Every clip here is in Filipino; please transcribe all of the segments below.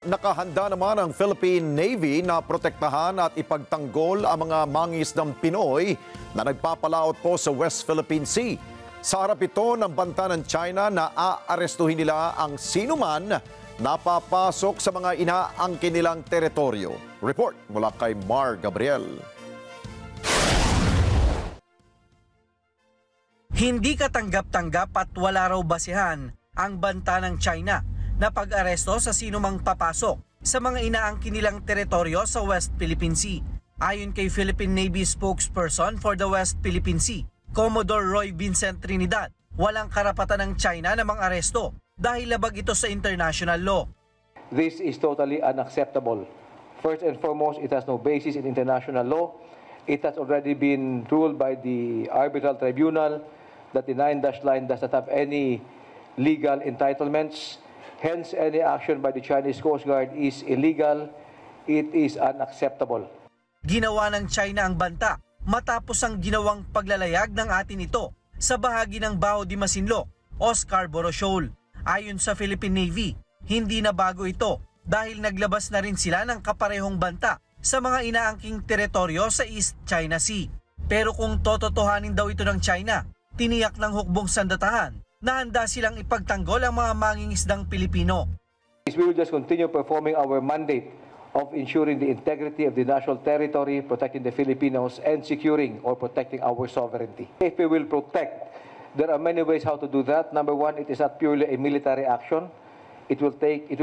Nakahanda naman ang Philippine Navy na protektahan at ipagtanggol ang mga mangingisdang Pinoy na nagpapalaot po sa West Philippine Sea. Sa harap ito ng banta ng China na aarestuhin nila ang sinuman na papasok sa mga inaangkin nilang teritoryo. Report mula kay Mar Gabriel. Hindi katanggap-tanggap at wala raw basihan ang banta ng China na pag-aresto sa sinumang papasok sa mga inaangkin nilang teritoryo sa West Philippine Sea. Ayon kay Philippine Navy spokesperson for the West Philippine Sea, Commodore Roy Vincent Trinidad, walang karapatan ng China na mang-aresto dahil labag ito sa international law. This is totally unacceptable. First and foremost, it has no basis in international law. It has already been ruled by the arbitral tribunal that the 9-dash line does not have any legal entitlements. Hence, any action by the Chinese Coast Guard is illegal. It is unacceptable. Ginawa ng China ang banta matapos ang ginawang paglalayag ng atin ito sa bahagi ng Bao de Masinloc o Scarborough Shoal. Ayon sa Philippine Navy, hindi na bago ito dahil naglabas na rin sila ng kaparehong banta sa mga inaangking teritoryo sa East China Sea. Pero kung tototohanin daw ito ng China, tiniyak ng hukbong sandatahan na handa silang ipagtanggol ang mga mangingisdang Pilipino. We will just continue performing our mandate of ensuring the integrity of the national territory, protecting the Filipinos, and securing or protecting our sovereignty. If we will protect, there are many ways how to do that. Number one, it is not purely a military action. It will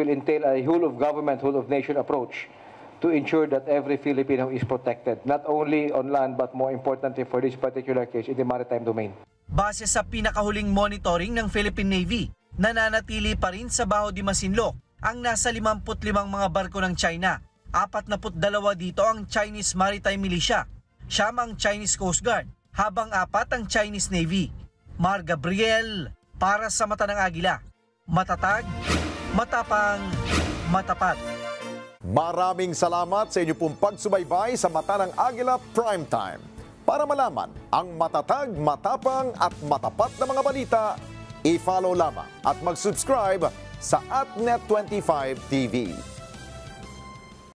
entail a whole of government, whole of nation approach to ensure that every Filipino is protected, not only on land but more importantly for this particular case in the maritime domain. Base sa pinakahuling monitoring ng Philippine Navy, nananatili pa rin sa Bao de Masinloc ang nasa 55 mga barko ng China. 42 dito ang Chinese Maritime Militia, 9 ang Chinese Coast Guard, habang 4 ang Chinese Navy. Mar Gabriel, para sa Mata ng Agila. Matatag, matapang, matapat. Maraming salamat sa inyo pong pagsubaybay sa Mata ng Agila Primetime. Para malaman ang matatag, matapang at matapat na mga balita, i-follow lamang at mag-subscribe sa AtNet25 TV.